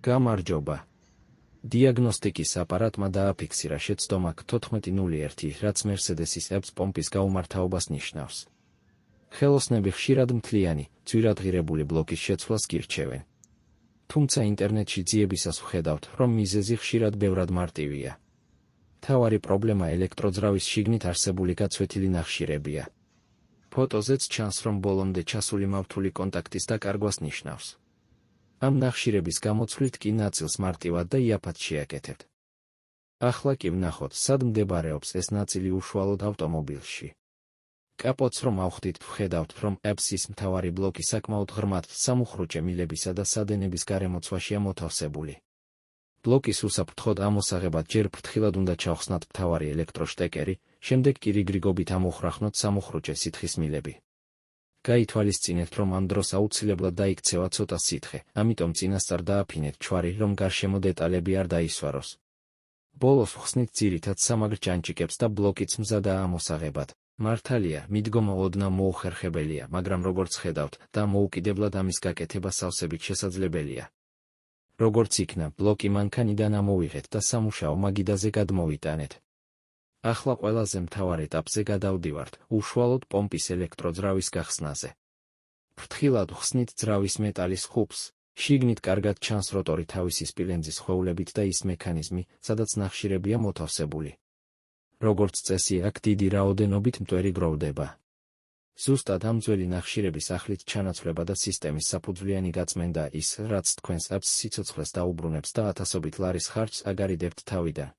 გამარჯობა. დიაგნოსტიკის აპარატმა დააფიქსირა შეცდომა K1401, რაც Mercedes-ის პომპის გაუმართავობას ნიშნავს. ხელოსნები ხშირად მთლიანი, ძვირადღირებული ბლოკის შეცვლას გირჩევენ. თუმცა ინტერნეტში ძიებისას ვხედავთ, რომ მიზეზი ხშირად ბევრად მარტივია. მთავარი პრობლემა ელექტროძრავის შიგნით არსებული გაცვეთილი ნახშირებია. ფოტოზეც ჩანს, რომ ბოლომდე ჩასული მავთული კონტაქტის დაკარგვას ნიშნავს. ამ ნახშირების გამოცვლით კი ნაწილს მარტივად და იაფად შეაკეთებთ. ახლა კი ვნახოთ, სად მდებარეობს ეს ნაწილი უშუალოდ ავტომობილში. კაპოტს რომ ავხდით, ვხედავთ, რომ აბსის მთავარი ბლოკი საკმაოდ ღრმად სამუხრუჭე მილებისა და სადენების გარემოცვაშია მოთავსებული. ბლოკის უსაფრთხოდ ამოსაღებად ჯერ ფრთხილად უნდა ჩავხსნათ მთავარი ელექტროშტეკერი, შემდეგ კი რიგრიგობით ამოხრახნოთ სამუხრუჭე სითხის მილები. გაითვალისწინეთ, რომ ამ დროს აუცილებლად დაიქცევა ცოტა სითხე, ამიტომ წინასწარ დააფინეთ ჩვარი, რომ გარშემო დეტალები არ დაისვაროს. ბოლოს ვხსნით ძირითად სამაგრ ჭანჭიკებს და ბლოკიც მზადაა ამოსაღებად. მართალია, მიდგომა ოდნავ მოუხერხებელია, მაგრამ როგორც ხედავთ, და მოუკიდებლად ამის გაკეთება სავსებით შესაძლებელია. როგორც იქნა, ბლოკი მანქანიდან ამოვიღეთ და სამუშაო მაგიდაზე გადმოვიტანეთ. ახლა ყველაზე მთავარ ეტაპზე გადავდივართ, უშუალოდ პომპის ელექტროძრავის გახსნაზე. ფრთხილად ვხსნით ძრავის მეტალის ხუბს, შიგნით კარგად ჩანს როტორი თავისი სპილენძის ხვეულებით და ის მექანიზმი, სადაც ნახშირებია მოთავსებული. როგორც წესი, აქ დიდი რაოდენობით მტვერი გროვდება. ზუსტად ამ ძველი ნახშირების ახლით ჩანაცვლება და სისტემის საფუძვლიანი გაწმენდა ის, რაც თქვენს აბს სიცოცხლეს დაუბრუნებს და ათასობით ლარის ხარჯს აგარიდებთ თავიდან.